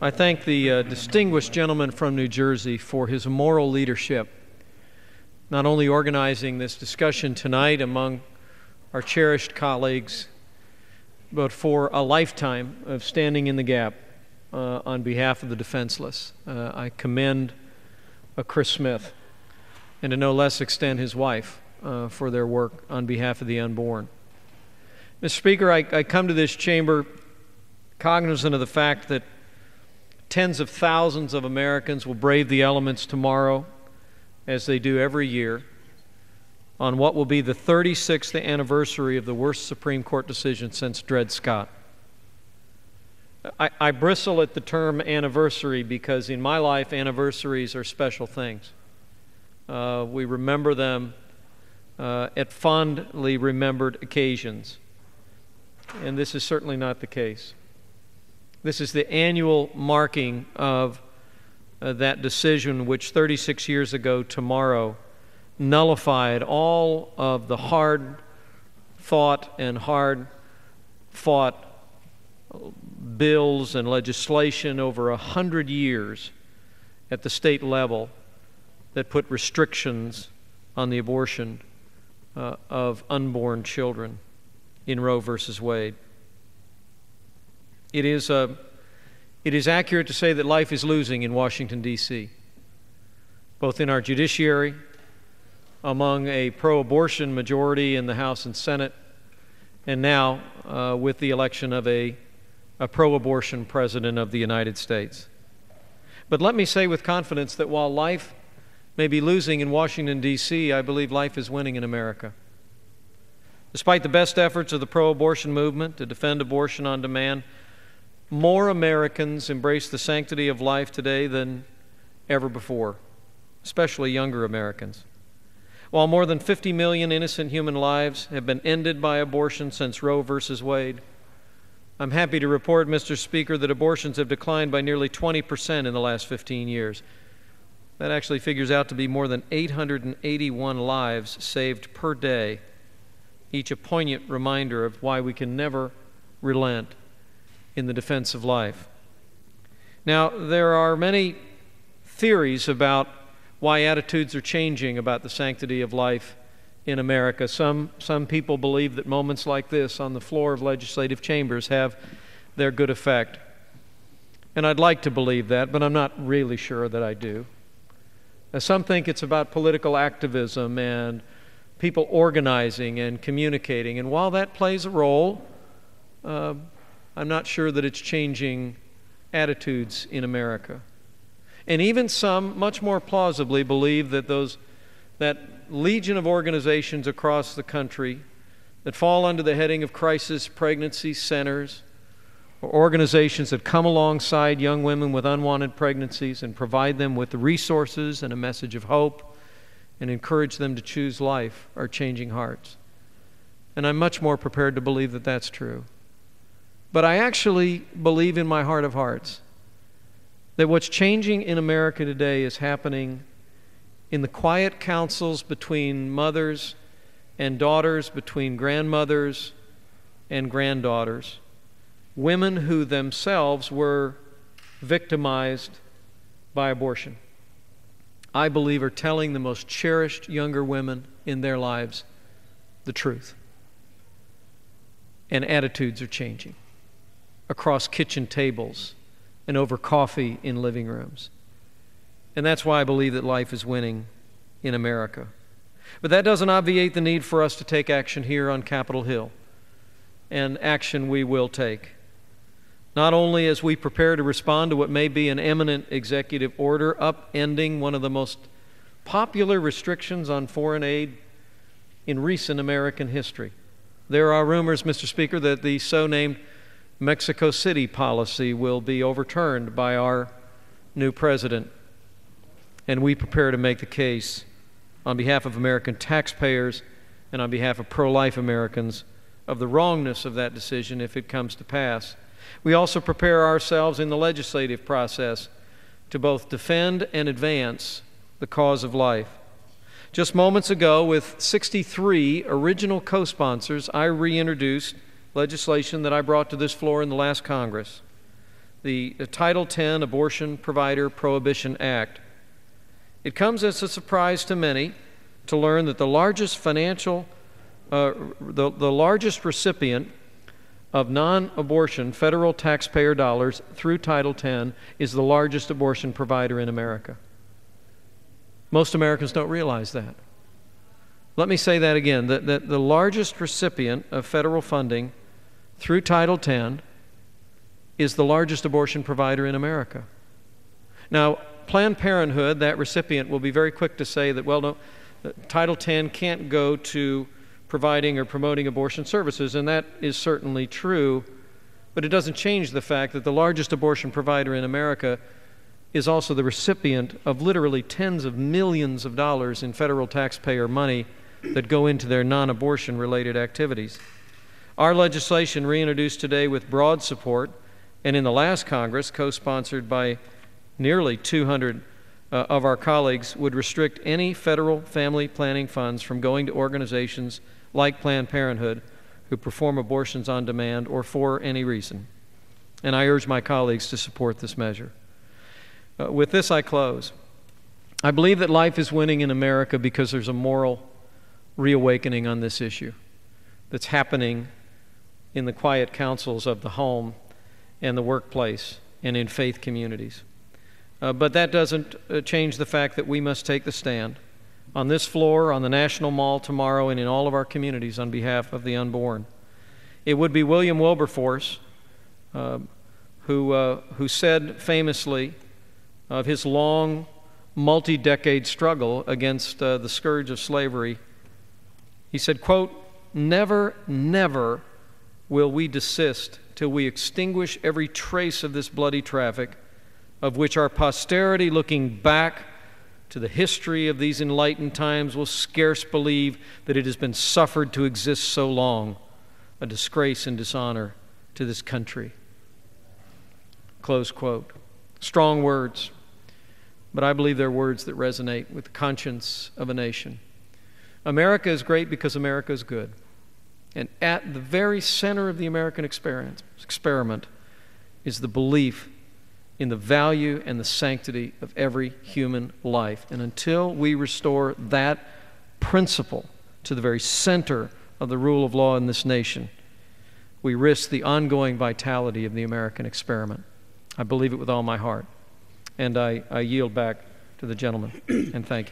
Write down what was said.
I thank the distinguished gentleman from New Jersey for his moral leadership, not only organizing this discussion tonight among our cherished colleagues, but for a lifetime of standing in the gap on behalf of the defenseless. I commend Chris Smith, and to no less extent his wife, for their work on behalf of the unborn. Mr. Speaker, I come to this chamber cognizant of the fact that tens of thousands of Americans will brave the elements tomorrow, as they do every year, on what will be the 36th anniversary of the worst Supreme Court decision since Dred Scott. I bristle at the term anniversary because in my life, anniversaries are special things. We remember them at fondly remembered occasions, and this is certainly not the case. This is the annual marking of that decision which 36 years ago tomorrow nullified all of the hard-thought and hard-fought bills and legislation over 100 years at the state level that put restrictions on the abortion of unborn children in Roe versus Wade. It is accurate to say that life is losing in Washington, D.C., both in our judiciary, among a pro-abortion majority in the House and Senate, and now with the election of a pro-abortion President of the United States. But let me say with confidence that while life may be losing in Washington, D.C., I believe life is winning in America. Despite the best efforts of the pro-abortion movement to defend abortion on demand, more Americans embrace the sanctity of life today than ever before, especially younger Americans. While more than 50 million innocent human lives have been ended by abortion since Roe versus Wade, I'm happy to report, Mr. Speaker, that abortions have declined by nearly 20% in the last 15 years. That actually figures out to be more than 881 lives saved per day, each a poignant reminder of why we can never relent in the defense of life. Now, there are many theories about why attitudes are changing about the sanctity of life in America. Some people believe that moments like this on the floor of legislative chambers have their good effect. And I'd like to believe that, but I'm not really sure that I do. Some think it's about political activism and people organizing and communicating. And while that plays a role, I'm not sure that it's changing attitudes in America. And even some, much more plausibly, believe that that legion of organizations across the country that fall under the heading of crisis pregnancy centers, or organizations that come alongside young women with unwanted pregnancies and provide them with the resources and a message of hope and encourage them to choose life, are changing hearts. And I'm much more prepared to believe that that's true. But I actually believe in my heart of hearts that what's changing in America today is happening in the quiet counsels between mothers and daughters, between grandmothers and granddaughters, women who themselves were victimized by abortion, I believe are telling the most cherished younger women in their lives the truth. And attitudes are changing across kitchen tables and over coffee in living rooms. And that's why I believe that life is winning in America. But that doesn't obviate the need for us to take action here on Capitol Hill, and action we will take. Not only as we prepare to respond to what may be an imminent executive order upending one of the most popular restrictions on foreign aid in recent American history. There are rumors, Mr. Speaker, that the so-named Mexico City policy will be overturned by our new president, and we prepare to make the case on behalf of American taxpayers and on behalf of pro-life Americans of the wrongness of that decision if it comes to pass. We also prepare ourselves in the legislative process to both defend and advance the cause of life. Just moments ago, with 63 original co-sponsors, I reintroduced legislation that I brought to this floor in the last Congress the Title X Abortion Provider Prohibition Act. It comes as a surprise to many to learn that the largest largest recipient of non-abortion federal taxpayer dollars through Title X is the largest abortion provider in America. Most Americans don't realize that. Let me say that again, that the largest recipient of federal funding through Title X is the largest abortion provider in America. Now, Planned Parenthood, that recipient, will be very quick to say that, well, no, Title X can't go to providing or promoting abortion services, and that is certainly true, but it doesn't change the fact that the largest abortion provider in America is also the recipient of literally tens of millions of dollars in federal taxpayer money that go into their non-abortion related activities. Our legislation, reintroduced today with broad support, and in the last Congress, co-sponsored by nearly 200 of our colleagues, would restrict any federal family planning funds from going to organizations like Planned Parenthood who perform abortions on demand or for any reason. And I urge my colleagues to support this measure. With this, I close. I believe that life is winning in America because there's a moral reawakening on this issue that's happening in the quiet councils of the home and the workplace and in faith communities. But that doesn't change the fact that we must take the stand on this floor, on the National Mall tomorrow, and in all of our communities on behalf of the unborn. It would be William Wilberforce who said famously of his long, multi-decade struggle against the scourge of slavery. He said, quote, "Never, never will we desist till we extinguish every trace of this bloody traffic, of which our posterity, looking back to the history of these enlightened times, will scarce believe that it has been suffered to exist so long, a disgrace and dishonor to this country." Close quote. Strong words, but I believe they're words that resonate with the conscience of a nation. America is great because America is good. And at the very center of the American experiment is the belief in the value and the sanctity of every human life. And until we restore that principle to the very center of the rule of law in this nation, we risk the ongoing vitality of the American experiment. I believe it with all my heart. And I yield back to the gentleman, and thank you.